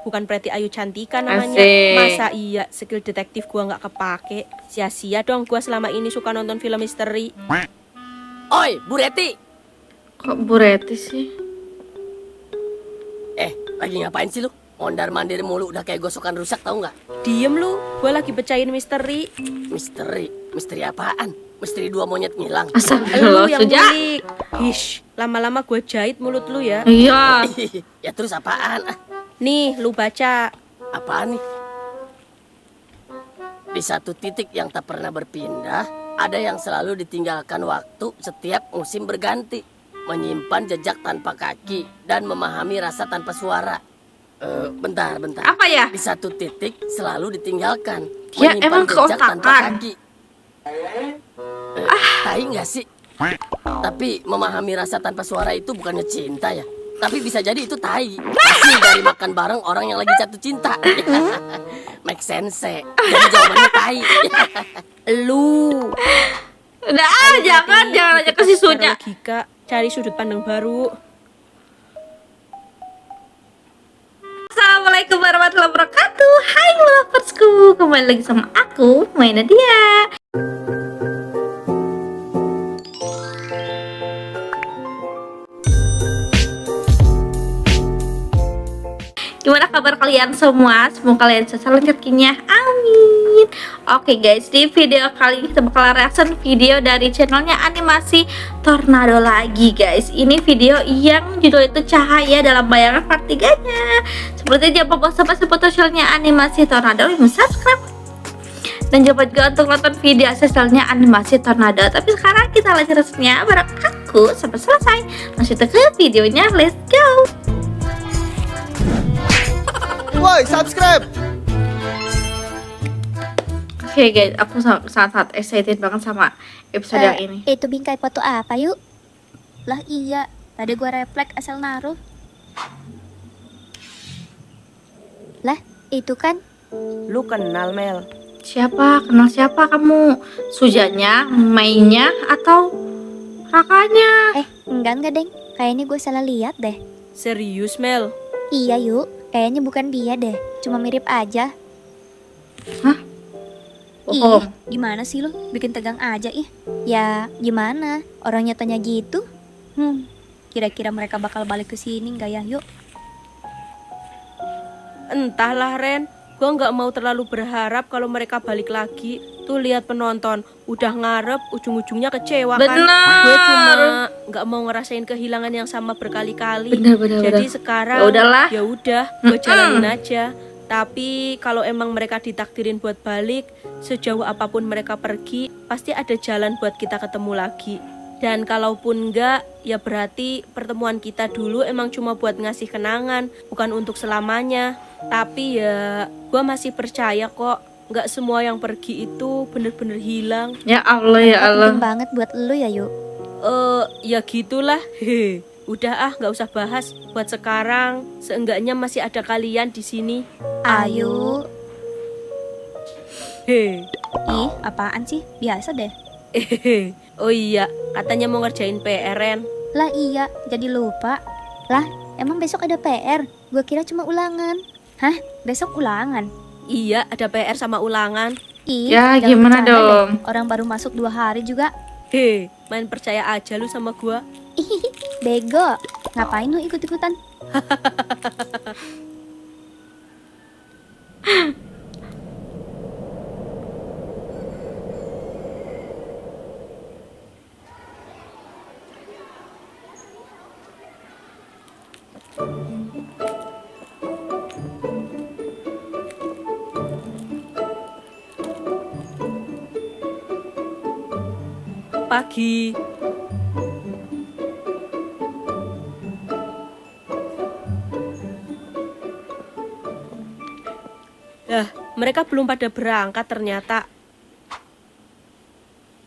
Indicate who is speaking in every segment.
Speaker 1: Bukan Pretty Ayu Cantika namanya.
Speaker 2: Asik.
Speaker 1: Masa iya skill detektif gua nggak kepake? Sia-sia dong gua selama ini suka nonton film misteri.
Speaker 3: Oi, Bu Reti.
Speaker 2: Kok Bu Reti sih?
Speaker 3: Lagi ngapain sih lu? Mondar-mandir mulu udah kayak gosokan rusak tau nggak?
Speaker 1: Diem lu, gua lagi pecahin misteri.
Speaker 3: Misteri apaan? Misteri dua monyet ngilang.
Speaker 1: Lu
Speaker 2: Astagfirullah,
Speaker 1: yang
Speaker 2: sejak.
Speaker 1: ngulik. Hish, lama-lama gua jahit mulut lu ya.
Speaker 2: Iya.
Speaker 3: Ya terus apaan?
Speaker 1: Nih, lu baca.
Speaker 3: Apaan nih? Di satu titik yang tak pernah berpindah, ada yang selalu ditinggalkan waktu setiap musim berganti. Menyimpan jejak tanpa kaki dan memahami rasa tanpa suara. Bentar.
Speaker 2: Apa ya?
Speaker 3: Di satu titik selalu ditinggalkan.
Speaker 2: Ya,
Speaker 3: Menyimpan
Speaker 2: emang
Speaker 3: jejak tanpa
Speaker 2: keotakan.
Speaker 3: kaki. Tai nggak sih? Tapi memahami rasa tanpa suara itu bukannya cinta ya? Tapi bisa jadi itu tai. Hasil dari makan bareng orang yang lagi jatuh cinta. Make sense. Jadi jawabannya tai.
Speaker 1: Lu.
Speaker 2: Udah jangan aja ke si Sunya.
Speaker 1: Logika, cari sudut pandang baru.
Speaker 2: Assalamualaikum warahmatullahi wabarakatuh. Hai loversku, kembali lagi sama aku, Maina dia. Gimana kabar kalian semua? Semoga kalian selalu rezekinya. Amin. Oke guys, di video kali ini kita bakal reaction video dari channelnya Animasi Tornado lagi guys. Ini video yang judul itu Cahaya dalam Bayangan part 3-nya. Seperti jangan lupa sampai support channelnya Animasi Tornado, subscribe. Dan jangan lupa juga untuk nonton video asesalnya Animasi Tornado. Tapi sekarang kita lanjut reaksinya bareng aku sampai selesai. Langsung ke videonya, let's go.
Speaker 4: Woi, subscribe.
Speaker 2: Oke guys, aku sangat excited banget sama episode yang ini.
Speaker 5: Itu bingkai foto apa yuk? Lah iya, tadi gua refleks asal naruh. Lah, itu kan
Speaker 1: Lu kenal Mel?
Speaker 2: Siapa? Kenal siapa kamu? Sujanya, mainnya, atau kakaknya?
Speaker 5: enggak deng. Kayaknya gue salah lihat deh.
Speaker 1: Serius Mel?
Speaker 5: Iya yuk, kayaknya bukan dia deh. Cuma mirip aja.
Speaker 2: Oh,
Speaker 5: Gimana sih lo? Bikin tegang aja ih. Ya, gimana? Orangnya tanya gitu. Kira-kira mereka bakal balik ke sini nggak ya? Yuk.
Speaker 1: Entahlah Ren, gua nggak mau terlalu berharap kalau mereka balik lagi. Tuh lihat penonton, udah ngarep, ujung-ujungnya kecewa kan.
Speaker 2: Bener.
Speaker 1: Gue cuma nggak mau ngerasain kehilangan yang sama berkali-kali.
Speaker 2: Bener.
Speaker 1: Jadi sekarang ya udah, gue jalanin aja. Tapi kalau emang mereka ditakdirin buat balik, sejauh apapun mereka pergi, pasti ada jalan buat kita ketemu lagi. Dan kalaupun enggak, ya berarti pertemuan kita dulu emang cuma buat ngasih kenangan, bukan untuk selamanya. Tapi ya, gue masih percaya kok, nggak semua yang pergi itu bener-bener hilang.
Speaker 2: Ya Allah, ya Allah.
Speaker 5: Penting banget buat lo ya yuk.
Speaker 1: Ya gitulah. Udah nggak usah bahas. Buat sekarang, seenggaknya masih ada kalian di sini.
Speaker 5: Ayo.
Speaker 1: He.
Speaker 5: Ih, apaan sih? Biasa deh.
Speaker 1: Oh iya, katanya mau ngerjain PR Ren.
Speaker 5: Lah iya, jadi lupa. Lah, emang besok ada PR? Gue kira cuma ulangan. Hah? Besok ulangan?
Speaker 1: Iya, ada PR sama ulangan.
Speaker 5: Ih,
Speaker 2: Ya,
Speaker 5: jangan
Speaker 2: gimana
Speaker 5: bercanda deh.
Speaker 2: dong?
Speaker 5: Orang baru masuk 2 hari juga.
Speaker 1: Main percaya aja lu sama gua.
Speaker 5: Bego, ngapain lu ikut-ikutan?
Speaker 1: Pagi. Mereka belum pada berangkat ternyata.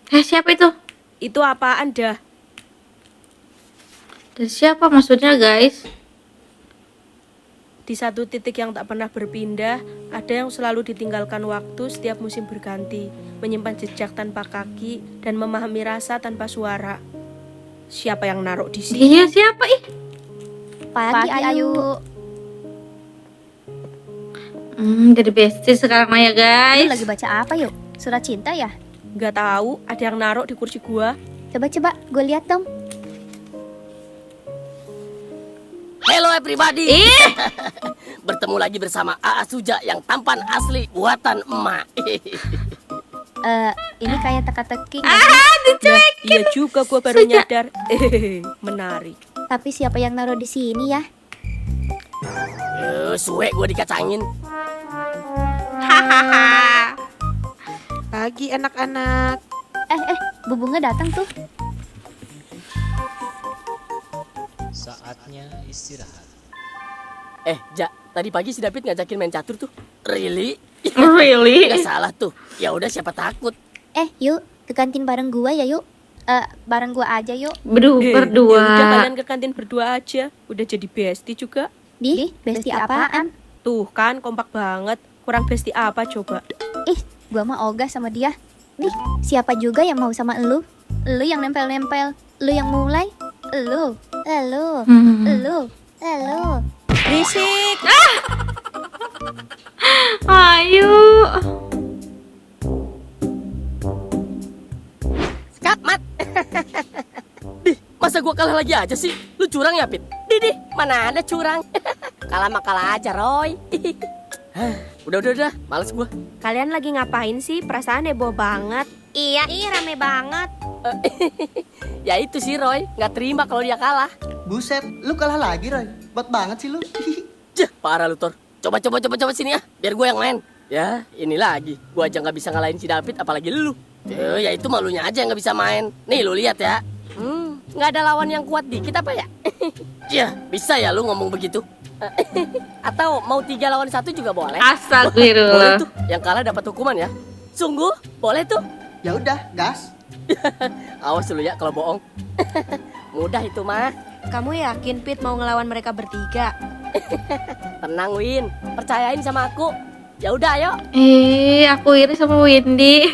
Speaker 2: Siapa itu?
Speaker 1: Itu apaan dah?
Speaker 2: Dari siapa maksudnya guys?
Speaker 1: Di satu titik yang tak pernah berpindah, ada yang selalu ditinggalkan waktu setiap musim berganti, menyimpan jejak tanpa kaki dan memahami rasa tanpa suara. Siapa yang naruh di sini?
Speaker 2: Iya siapa ih?
Speaker 5: Pagi, Ayu.
Speaker 2: Jadi bestie sekarang ya
Speaker 5: Lu
Speaker 2: guys.
Speaker 5: lagi baca apa yuk? Surat cinta ya?
Speaker 1: Nggak tahu, ada yang naruh di kursi gua.
Speaker 5: Coba-coba gue lihat dong.
Speaker 3: Hello everybody. Bertemu lagi bersama AA Suja yang tampan asli buatan emak.
Speaker 5: Ini kayak teka-teki.
Speaker 1: Iya juga, gua baru nyadar. Menarik.
Speaker 5: Tapi siapa yang naruh di sini ya?
Speaker 3: Suwe gue dikacangin.
Speaker 2: Hahaha.
Speaker 6: Pagi anak-anak.
Speaker 5: Bu Bunga datang tuh.
Speaker 7: Saatnya istirahat.
Speaker 3: Ja, tadi pagi si David ngajakin main catur tuh. Really?
Speaker 2: Really?
Speaker 3: Gak salah tuh. Ya udah siapa takut.
Speaker 5: Yuk ke kantin bareng gua ya yuk. Bareng gua aja yuk.
Speaker 1: Ya udah
Speaker 2: Berdua.
Speaker 1: kalian ke kantin berdua aja. Udah jadi bestie juga.
Speaker 5: Di, bestie apaan?
Speaker 1: Tuh kan kompak banget. Kurang bestie apa coba?
Speaker 5: Gua mah ogah sama dia. Nih, siapa juga yang mau sama elu? Elu yang nempel-nempel. Elu yang mulai. Elu.
Speaker 1: Berisik.
Speaker 2: Ayo.
Speaker 3: Skap, Mat. Dih, masa gua kalah lagi aja sih? Lu curang ya, Pit? Dih, mana ada curang. Kalah mah kalah aja, Roy. Udah, males gua.
Speaker 1: Kalian lagi ngapain sih? Perasaan heboh banget.
Speaker 5: Iya, rame banget.
Speaker 3: Ya itu sih, Roy. Nggak terima kalau dia kalah.
Speaker 4: Buset, lu kalah lagi, Roy. Bot banget sih lu.
Speaker 3: Parah lu, Tor. Coba sini ya, biar gue yang main. Ya, ini lagi. Gue aja nggak bisa ngalahin si David, apalagi lu. Ya itu malunya aja yang nggak bisa main. Nih lu lihat ya. Nggak ada lawan yang kuat dikit apa ya? Ya, bisa ya lu ngomong begitu. Atau mau 3 lawan 1 juga boleh. Boleh
Speaker 2: Astagfirullah.
Speaker 3: tuh, yang kalah dapat hukuman ya. Sungguh, boleh tuh.
Speaker 4: Ya udah, gas.
Speaker 3: Awas dulu ya kalau bohong. Mudah itu mah.
Speaker 1: Kamu yakin Pit mau ngelawan mereka bertiga?
Speaker 3: Tenang Win, percayain sama aku. Ya udah ayo.
Speaker 2: Aku iri sama Windy.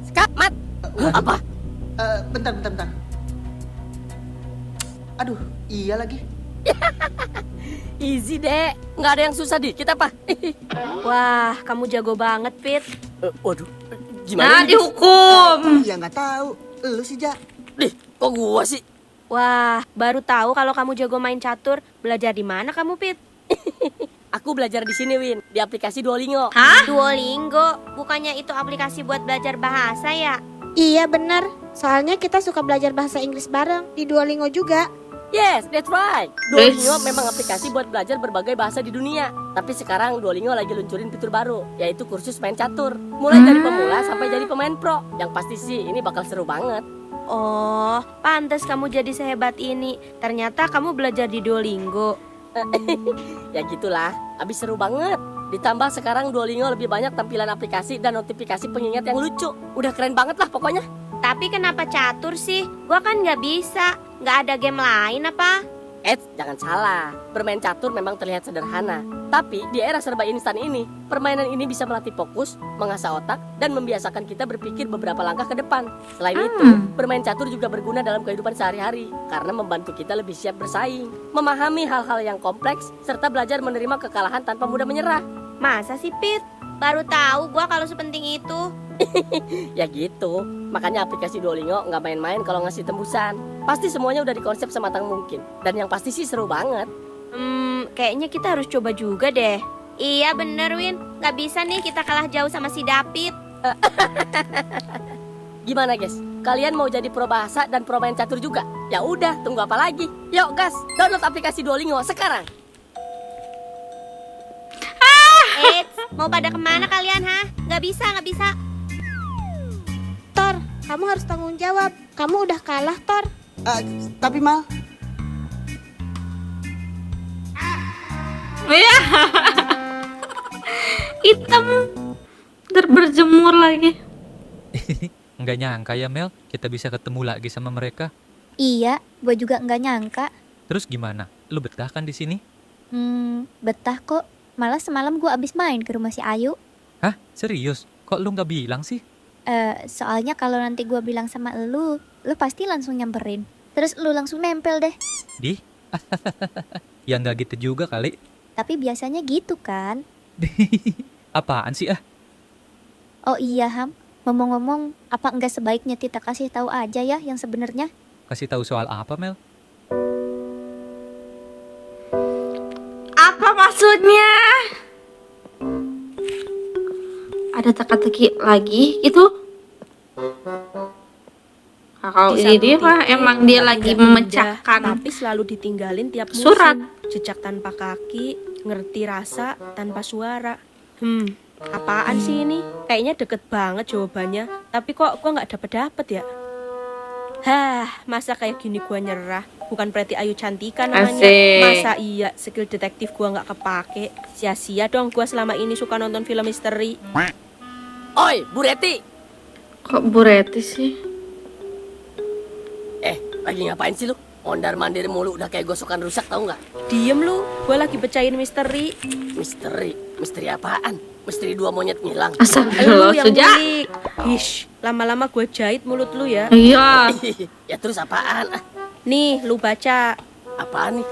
Speaker 3: Skap, Mat. Apa?
Speaker 4: Bentar. Aduh, iya lagi.
Speaker 3: Easy deh, nggak ada yang susah dikit apa?
Speaker 1: Wah, kamu jago banget Pit.
Speaker 3: Waduh, gimana ini, guys?
Speaker 2: Dihukum.
Speaker 4: Ya nggak tahu. Lu sih, Ja.
Speaker 3: Dih, kok gua sih?
Speaker 1: Wah, baru tahu kalau kamu jago main catur. Belajar di mana kamu Pit?
Speaker 3: Aku belajar di sini, Win, di aplikasi Duolingo.
Speaker 2: Hah?
Speaker 1: Duolingo, bukannya itu aplikasi buat belajar bahasa ya?
Speaker 6: Iya benar. Soalnya kita suka belajar bahasa Inggris bareng di Duolingo juga.
Speaker 3: Yes, that's right. Duolingo memang aplikasi buat belajar berbagai bahasa di dunia. Tapi sekarang Duolingo lagi luncurin fitur baru, yaitu kursus main catur. Mulai dari pemula sampai jadi pemain pro. Yang pasti sih ini bakal seru banget.
Speaker 1: Oh, pantas kamu jadi sehebat ini. Ternyata kamu belajar di Duolingo.
Speaker 3: Ya gitulah, abis seru banget. Ditambah sekarang Duolingo lebih banyak tampilan aplikasi dan notifikasi pengingat yang lucu. Udah keren banget lah pokoknya.
Speaker 1: Tapi kenapa catur sih? Gua kan nggak bisa. Nggak ada game lain apa?
Speaker 3: Jangan salah, bermain catur memang terlihat sederhana. Tapi di era serba instan ini, permainan ini bisa melatih fokus, mengasah otak, dan membiasakan kita berpikir beberapa langkah ke depan. Selain itu, bermain catur juga berguna dalam kehidupan sehari-hari, karena membantu kita lebih siap bersaing, memahami hal-hal yang kompleks, serta belajar menerima kekalahan tanpa mudah menyerah.
Speaker 1: Masa sih Pit? Baru tahu gua kalau sepenting itu.
Speaker 3: Ya gitu, makanya aplikasi Duolingo nggak main-main kalau ngasih tembusan. Pasti semuanya udah dikonsep sematang mungkin. Dan yang pasti sih seru banget.
Speaker 1: Kayaknya kita harus coba juga deh. Iya bener Win, nggak bisa nih kita kalah jauh sama si David.
Speaker 3: Gimana guys? Kalian mau jadi pro bahasa dan pro main catur juga? Ya udah, tunggu apa lagi? Yuk gas, download aplikasi Duolingo sekarang.
Speaker 1: Mau pada kemana kalian ha? Nggak bisa.
Speaker 6: Tor, kamu harus tanggung jawab. Kamu udah kalah, Tor.
Speaker 4: Tapi Mal,
Speaker 2: Hitam berjemur lagi.
Speaker 7: Nggak nyangka ya Mel, kita bisa ketemu lagi sama mereka.
Speaker 5: Iya, gue juga nggak nyangka.
Speaker 7: Terus gimana? Lu betah kan di sini?
Speaker 5: Betah kok. Malah semalam gue abis main ke rumah si Ayu.
Speaker 7: Hah? Serius? Kok lu nggak bilang sih?
Speaker 5: Soalnya kalau nanti gua bilang sama lu pasti langsung nyamperin. Terus lu langsung nempel deh.
Speaker 7: Di? Ya nggak gitu juga kali.
Speaker 5: Tapi biasanya gitu kan?
Speaker 7: Apaan sih ah?
Speaker 5: Oh iya Ham, ngomong-ngomong, apa enggak sebaiknya kita kasih tahu aja ya yang sebenarnya?
Speaker 7: Kasih tahu soal apa, Mel?
Speaker 2: Apa maksudnya? Ada teka-teki lagi gitu? Kalau
Speaker 1: Di
Speaker 2: ini
Speaker 1: satu
Speaker 2: dia mah
Speaker 1: titik,
Speaker 2: emang dia
Speaker 1: tapi
Speaker 2: lagi
Speaker 1: nggak
Speaker 2: memecahkan.
Speaker 1: pindah, tapi selalu ditinggalin tiap musim.
Speaker 2: Surat.
Speaker 1: Jejak tanpa kaki, ngerti rasa tanpa suara. Apaan sih ini? Kayaknya deket banget jawabannya, tapi kok gua nggak dapet ya? Hah, masa kayak gini gua nyerah? Bukan Pretty Ayu Cantika namanya.
Speaker 2: Asik.
Speaker 1: Masa iya skill detektif gua nggak kepake? Sia-sia dong gua selama ini suka nonton film misteri.
Speaker 3: Oi, Bu Reti.
Speaker 2: Kok Bu Reti sih?
Speaker 3: Lagi ngapain sih lu? Mondar-mandir mulu udah kayak gosokan rusak tau nggak?
Speaker 1: Diem lu, gua lagi pecahin misteri.
Speaker 3: Misteri apaan? Misteri 2 monyet ngilang.
Speaker 1: Lu
Speaker 2: Astagfirullah,
Speaker 1: yang
Speaker 2: sejak.
Speaker 1: ngulik. Hish, lama-lama gue jahit mulut lu ya.
Speaker 2: Iya.
Speaker 3: Ya terus apaan?
Speaker 1: Nih, lu baca.
Speaker 3: Apaan nih?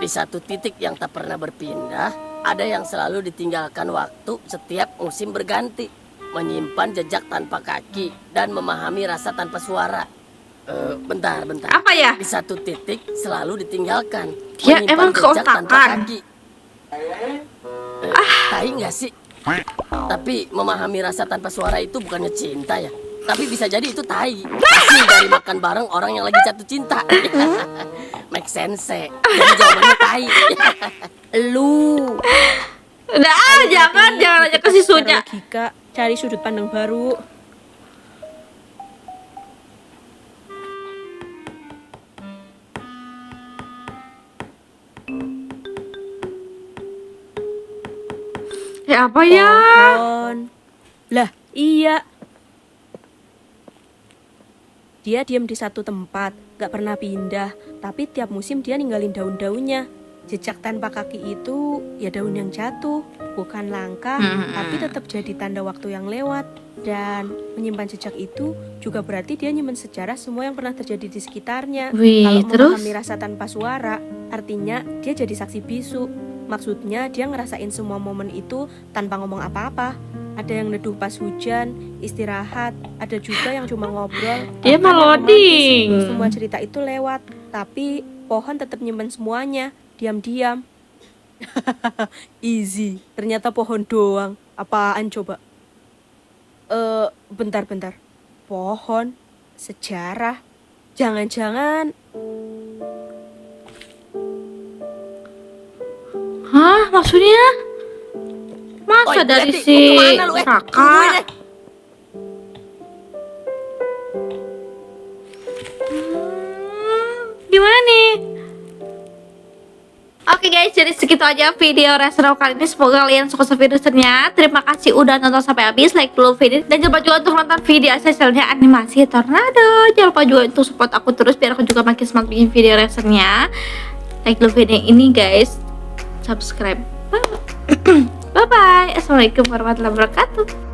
Speaker 3: Di satu titik yang tak pernah berpindah, ada yang selalu ditinggalkan waktu setiap musim berganti. Menyimpan jejak tanpa kaki dan memahami rasa tanpa suara. Bentar.
Speaker 2: Apa ya?
Speaker 3: Di satu titik selalu ditinggalkan.
Speaker 2: Ya,
Speaker 3: Menyimpan
Speaker 2: emang
Speaker 3: jejak tanpa
Speaker 2: keotakan.
Speaker 3: kaki. Tai nggak sih? Tapi memahami rasa tanpa suara itu bukannya cinta ya? Tapi bisa jadi itu tai. Hasil dari makan bareng orang yang lagi jatuh cinta. Make sense. Jadi jawabannya tai.
Speaker 1: Lu.
Speaker 2: Udah, jangan aja ke sisunya.
Speaker 1: Secara logika, cari sudut pandang baru.
Speaker 2: Ya apa ya?
Speaker 1: Pohon. Lah, iya. Dia diam di satu tempat, gak pernah pindah. Tapi tiap musim dia ninggalin daun-daunnya. Jejak tanpa kaki itu ya daun yang jatuh, bukan langkah, tapi tetap jadi tanda waktu yang lewat. Dan menyimpan jejak itu juga berarti dia nyimpen sejarah semua yang pernah terjadi di sekitarnya.
Speaker 2: Wih,
Speaker 1: Kalau
Speaker 2: terus?
Speaker 1: memahami rasa tanpa suara, artinya dia jadi saksi bisu. Maksudnya dia ngerasain semua momen itu tanpa ngomong apa-apa. Ada yang neduh pas hujan, istirahat, ada juga yang cuma ngobrol.
Speaker 2: Dia
Speaker 1: bahkan
Speaker 2: mah
Speaker 1: yang romantis.
Speaker 2: loading.
Speaker 1: Semua cerita itu lewat, tapi pohon tetap nyimpen semuanya, diam-diam. Easy, ternyata pohon doang. Apaan coba? Bentar. Pohon, sejarah, jangan-jangan
Speaker 2: Hah, maksudnya? Masa
Speaker 3: Oi,
Speaker 2: dari
Speaker 3: Reti,
Speaker 2: si
Speaker 3: mau kemana lu,
Speaker 2: kakak?
Speaker 3: Tungguin,
Speaker 2: Gimana nih? Oke guys, jadi segitu aja video restoran kali ini. Semoga kalian suka sama videonya. Terima kasih udah nonton sampai habis. Like dulu video, dan jangan lupa juga untuk nonton video hasilnya animasi Tornado. Jangan lupa juga untuk support aku terus biar aku juga makin semangat bikin video restorannya. Like dulu video ini guys. Subscribe. Bye bye. Assalamualaikum warahmatullahi wabarakatuh.